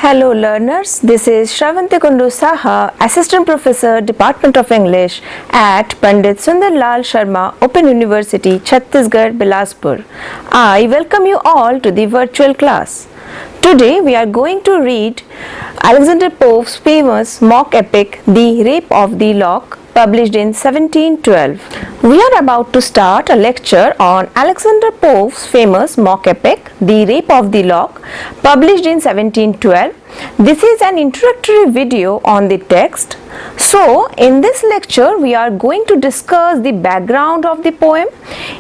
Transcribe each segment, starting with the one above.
Hello learners, this is Shravanti Kundu Saha, Assistant Professor, Department of English at Pandit Sundarlal Sharma Open University, Chhattisgarh, Bilaspur. I welcome you all to the virtual class. Today we are going to read Alexander Pope's famous mock epic, The Rape of the Lock, published in 1712. We are about to start a lecture on Alexander Pope's famous mock epic, The Rape of the Lock, published in 1712. This is an introductory video on the text. So, in this lecture, we are going to discuss the background of the poem,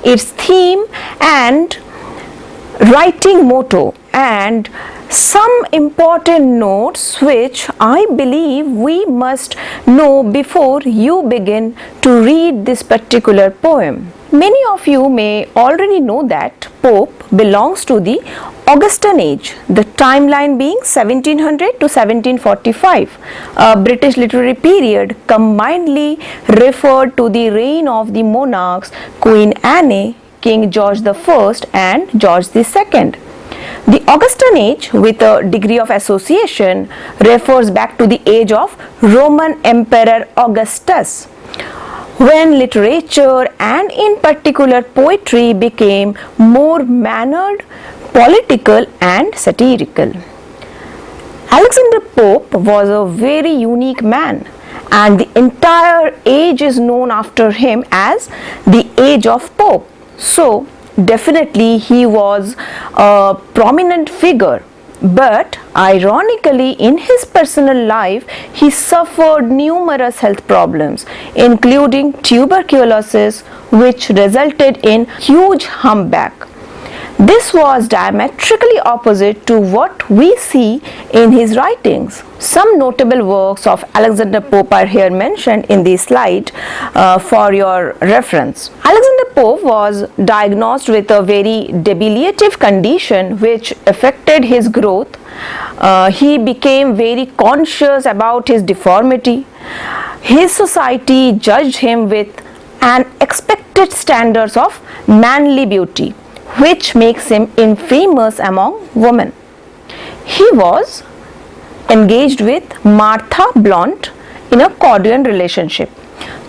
its theme and writing motto, and some important notes which I believe we must know before you begin to read this particular poem. Many of you may already know that Pope belongs to the Augustan age, the timeline being 1700 to 1745, a British literary period commonly referred to the reign of the monarchs Queen Anne, King George I and George II. The Augustan age, with a degree of association, refers back to the age of Roman Emperor Augustus, when literature and in particular poetry became more mannered, political and satirical. Alexander Pope was a very unique man, and the entire age is known after him as the Age of Pope. So, definitely he was a prominent figure, but ironically in his personal life he suffered numerous health problems, including tuberculosis, which resulted in huge humpback. This was diametrically opposite to what we see in his writings. Some notable works of Alexander Pope are here mentioned in the slide for your reference. Alexander Pope was diagnosed with a very debilitative condition which affected his growth. He became very conscious about his deformity. His society judged him with an expected standards of manly beauty, which makes him infamous among women. He was engaged with Martha Blount in a cordial relationship.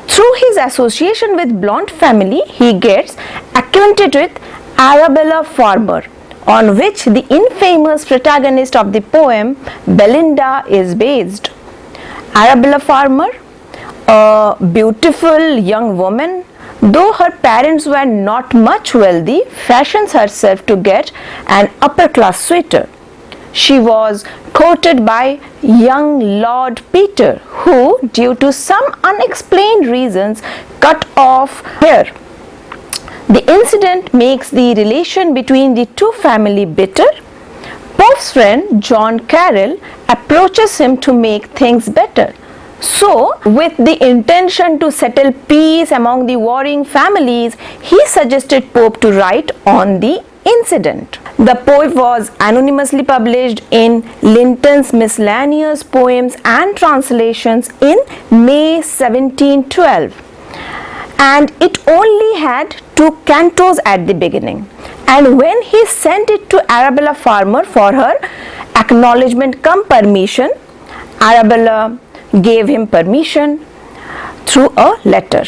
Through his association with Blount family, he gets acquainted with Arabella Farmer, on which the infamous protagonist of the poem Belinda is based. Arabella Farmer, a beautiful young woman, though her parents were not much wealthy, fashions herself to get an upper-class suitor. She was courted by young Lord Peter, who, due to some unexplained reasons, cut off hair. The incident makes the relation between the two families bitter. Pope's friend John Carroll approaches him to make things better. So, with the intention to settle peace among the warring families, he suggested Pope to write on the incident. The poem was anonymously published in Linton's Miscellaneous Poems and Translations in May 1712, and it only had 2 cantos at the beginning. And when he sent it to Arabella Farmer for her acknowledgement cum permission, Arabella gave him permission through a letter.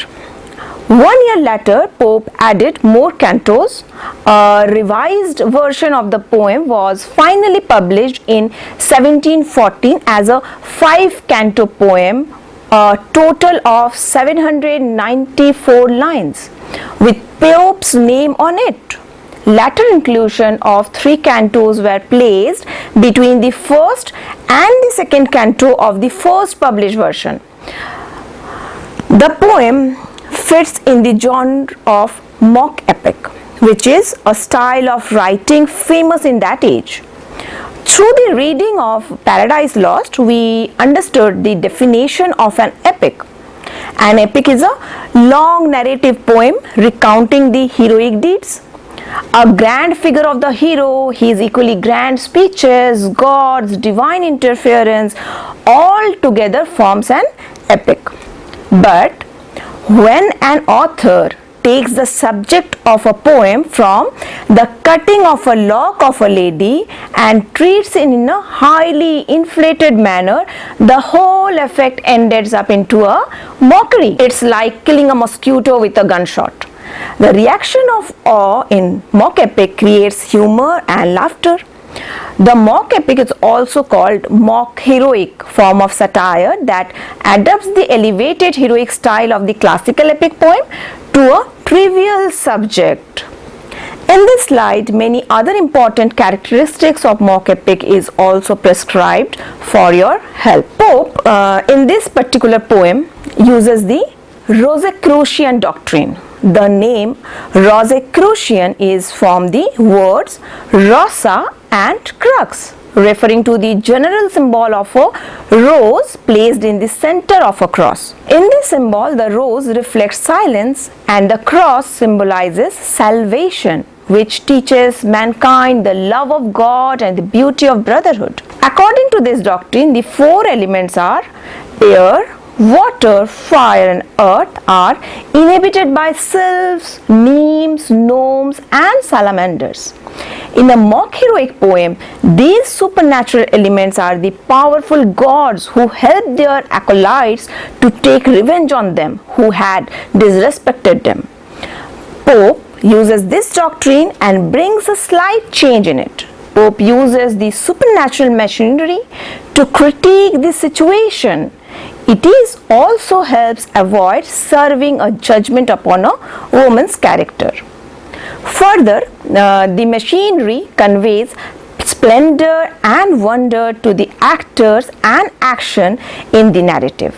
1 year later, Pope added more cantos. A revised version of the poem was finally published in 1714 as a 5-canto poem, a total of 794 lines, with Pope's name on it. Later inclusion of 3 cantos were placed between the first and the second canto of the first published version. The poem fits in the genre of mock epic, which is a style of writing famous in that age. Through the reading of Paradise Lost, we understood the definition of an epic. An epic is a long narrative poem recounting the heroic deeds. A grand figure of the hero, his equally grand speeches, gods, divine interference, all together forms an epic. But when an author takes the subject of a poem from the cutting of a lock of a lady and treats it in a highly inflated manner, the whole effect ends up into a mockery. It's like killing a mosquito with a gunshot. The reaction of awe in mock epic creates humor and laughter. The mock epic is also called mock heroic form of satire that adapts the elevated heroic style of the classical epic poem to a trivial subject. In this slide, many other important characteristics of mock epic is also prescribed for your help. Pope, in this particular poem, uses the Rosicrucian doctrine. The name Rosicrucian is from the words Rosa and crux, referring to the general symbol of a rose placed in the center of a cross. In this symbol, the rose reflects silence and the cross symbolizes salvation, which teaches mankind the love of God and the beauty of brotherhood. According to this doctrine, the four elements are air, water, fire and earth are inhabited by sylphs, nymphs, gnomes and salamanders. In a mock heroic poem, these supernatural elements are the powerful gods who help their acolytes to take revenge on them who had disrespected them. Pope uses this doctrine and brings a slight change in it. Pope uses the supernatural machinery to critique the situation. It is also helps avoid serving a judgment upon a woman's character. Further, the machinery conveys splendor and wonder to the actors and action in the narrative.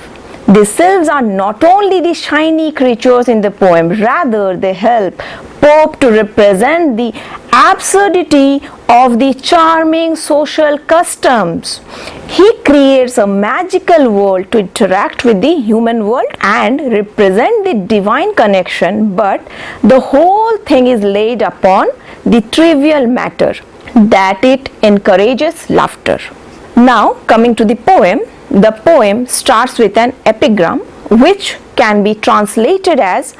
The sylphs are not only the shiny creatures in the poem, rather they help Pope to represent the absurdity of the charming social customs. He creates a magical world to interact with the human world and represent the divine connection, but the whole thing is laid upon the trivial matter that it encourages laughter. Now coming to the poem starts with an epigram which can be translated as,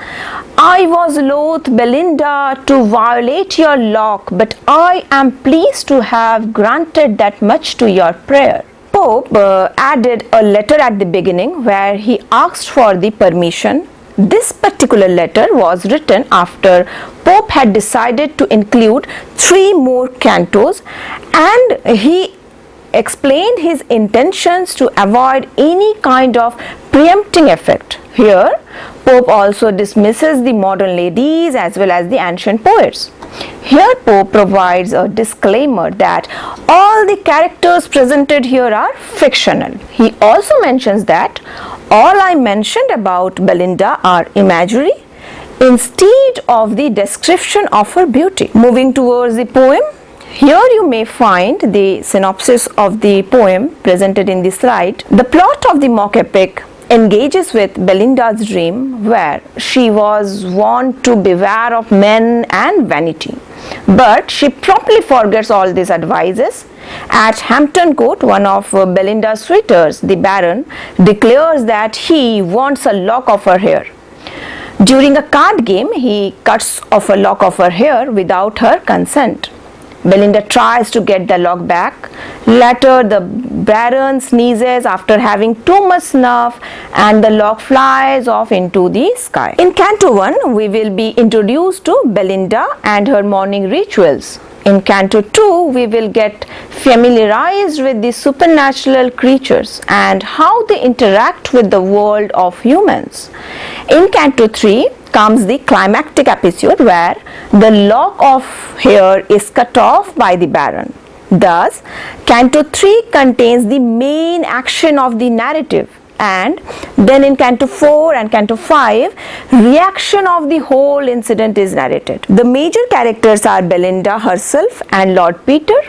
I was loath, Belinda, to violate your lock, but I am pleased to have granted that much to your prayer. Pope added a letter at the beginning where he asked for the permission. This particular letter was written after Pope had decided to include 3 more cantos, and he explained his intentions to avoid any kind of preempting effect. Here, Pope also dismisses the modern ladies as well as the ancient poets. Here, Pope provides a disclaimer that all the characters presented here are fictional. He also mentions that all I mentioned about Belinda are imaginary instead of the description of her beauty. Moving towards the poem, here you may find the synopsis of the poem presented in the slide. The plot of the mock epic engages with Belinda's dream where she was warned to beware of men and vanity. But she promptly forgets all these advices. At Hampton Court, one of Belinda's suitors, the Baron, declares that he wants a lock of her hair. During a card game, he cuts off a lock of her hair without her consent. Belinda tries to get the lock back. Later, the Baron sneezes after having too much snuff and the lock flies off into the sky. In Canto 1, we will be introduced to Belinda and her morning rituals. In Canto 2, we will get familiarized with the supernatural creatures and how they interact with the world of humans. In Canto 3, comes the climactic episode where the lock of hair is cut off by the Baron. Thus, Canto 3 contains the main action of the narrative, and then in Canto 4 and Canto 5, reaction of the whole incident is narrated. The major characters are Belinda herself and Lord Peter.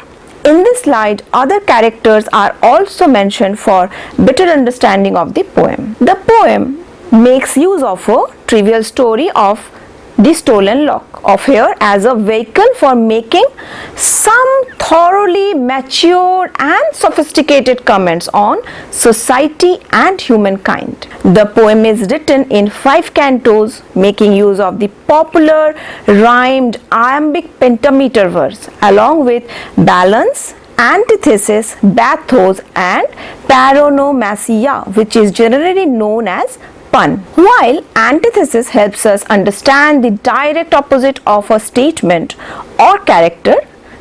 In this slide, other characters are also mentioned for better understanding of the poem. The poem makes use of a trivial story of the stolen lock of hair as a vehicle for making some thoroughly mature and sophisticated comments on society and humankind. The poem is written in 5 cantos, making use of the popular rhymed iambic pentameter verse along with balance, antithesis, bathos and paronomasia, which is generally known as pun. While antithesis helps us understand the direct opposite of a statement or character,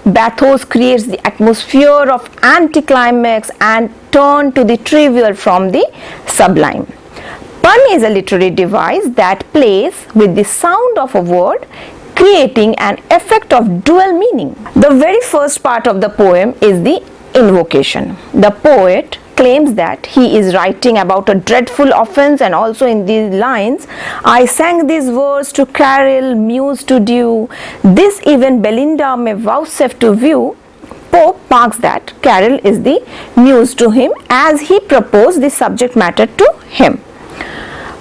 bathos creates the atmosphere of anticlimax and turn to the trivial from the sublime. Pun is a literary device that plays with the sound of a word, creating an effect of dual meaning. The very first part of the poem is the invocation. The poet claims that he is writing about a dreadful offense, and also in these lines, I sang these words to Caril, muse to Dew, this even Belinda may vouchsafe to view. Pope marks that Caril is the muse to him as he proposed the subject matter to him.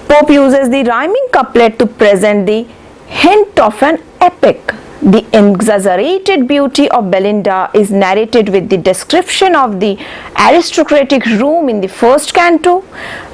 Pope uses the rhyming couplet to present the hint of an epic. The exaggerated beauty of Belinda is narrated with the description of the aristocratic room in the first canto.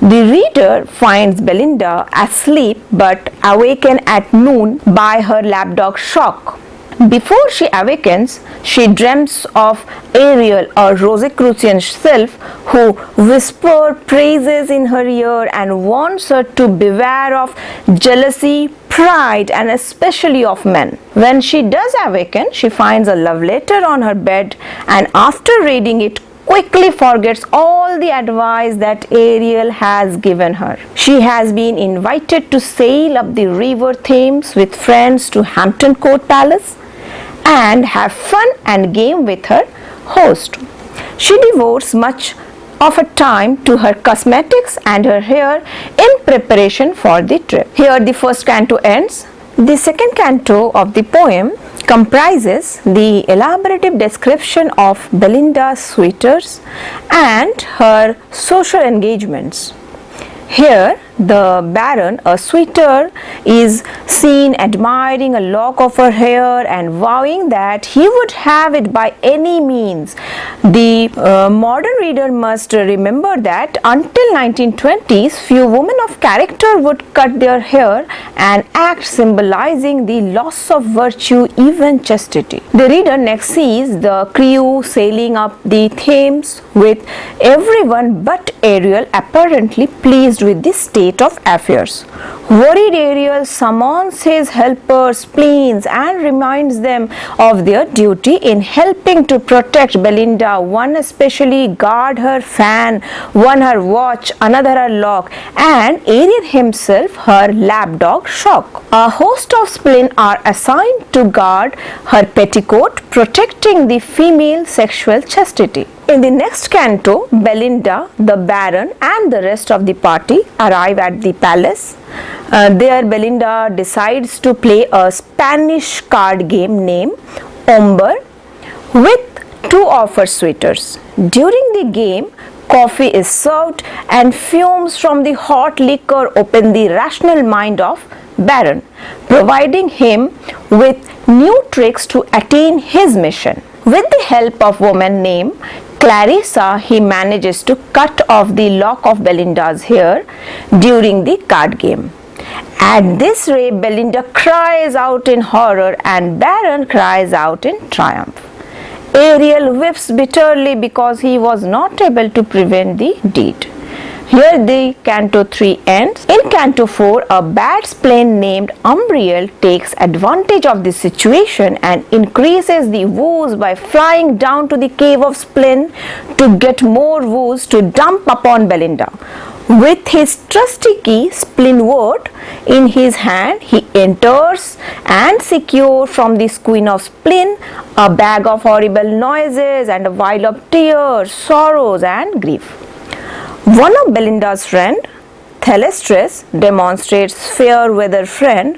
The reader finds Belinda asleep but awakened at noon by her lapdog shock. Before she awakens, she dreams of Ariel, a Rosicrucian sylph, who whispers praises in her ear and warns her to beware of jealousy, pride, and especially of men. When she does awaken, she finds a love letter on her bed, and after reading it, quickly forgets all the advice that Ariel has given her. She has been invited to sail up the river Thames with friends to Hampton Court Palace and have fun and game with her host. She devotes much of her time to her cosmetics and her hair in preparation for the trip. Here the first canto ends. The second canto of the poem comprises the elaborative description of Belinda's suitors and her social engagements. Here, the Baron, a suitor, is seen admiring a lock of her hair and vowing that he would have it by any means. The modern reader must remember that until 1920s, few women of character would cut their hair, an act symbolizing the loss of virtue, even chastity. The reader next sees the crew sailing up the Thames with everyone but Ariel apparently pleased with the state of affairs. Worried Ariel summons his helpers, spleens, and reminds them of their duty in helping to protect Belinda. One especially guard her fan, one her watch, another her lock, and Ariel himself her lapdog Shock. A host of spleen are assigned to guard her petticoat, protecting the female sexual chastity. In the next canto, Belinda, the Baron, and the rest of the party arrive at the palace. There, Belinda decides to play a Spanish card game named Omber with two of her suitors. During the game, coffee is served and fumes from the hot liquor open the rational mind of Baron, providing him with new tricks to attain his mission. With the help of a woman named Clarissa, he manages to cut off the lock of Belinda's hair during the card game. At this rate, Belinda cries out in horror and Baron cries out in triumph. Ariel weeps bitterly because he was not able to prevent the deed. Here the Canto 3 ends. In Canto 4, a bad spleen named Umbriel takes advantage of this situation and increases the woos by flying down to the cave of Spleen to get more woos to dump upon Belinda. With his trusty key, Spleenwort, in his hand, he enters and secures from this queen of Spleen a bag of horrible noises and a vial of tears, sorrows and grief. One of Belinda's friend, Thalestris, demonstrates fair weather friend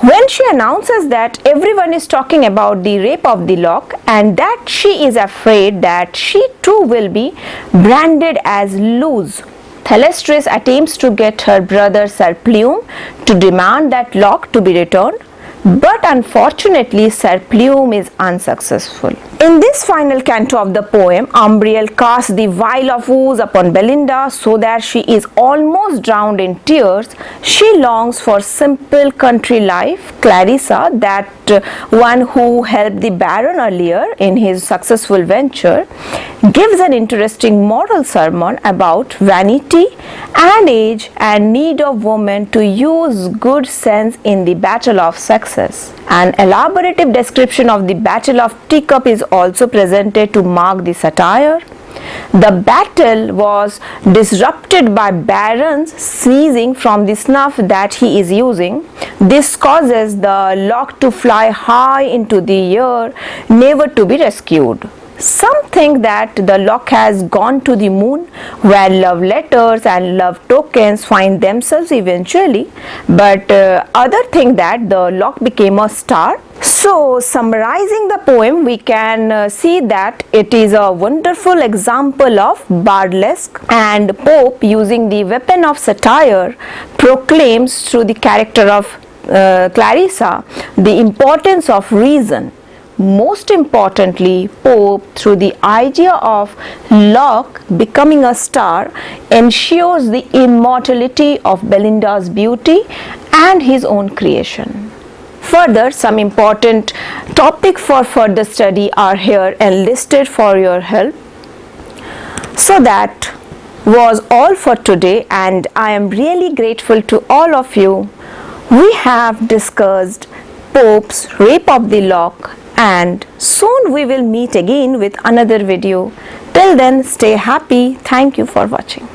when she announces that everyone is talking about the rape of the lock and that she is afraid that she too will be branded as loose. Thalestris attempts to get her brother Sir Plume to demand that lock to be returned, but unfortunately Sir Plume is unsuccessful. In this final canto of the poem, Umbriel casts the vial of ooze upon Belinda so that she is almost drowned in tears. She longs for simple country life. Clarissa, that one who helped the Baron earlier in his successful venture, gives an interesting moral sermon about vanity and age and need of women to use good sense in the battle of sexes. An elaborative description of the Battle of Teacup is also presented to mark the satire. The battle was disrupted by Baron's sneezing from the snuff that he is using. This causes the lock to fly high into the air, never to be rescued. Some think that the lock has gone to the moon, where love letters and love tokens find themselves eventually, but others think that the lock became a star. So, summarizing the poem, we can see that it is a wonderful example of burlesque, and Pope, using the weapon of satire, proclaims through the character of Clarissa the importance of reason. Most importantly, Pope, through the idea of Locke becoming a star, ensures the immortality of Belinda's beauty and his own creation. Further, some important topics for further study are here enlisted for your help. So that was all for today, and I am really grateful to all of you. We have discussed Pope's Rape of the Lock, and soon we will meet again with another video. Till then, stay happy. Thank you for watching.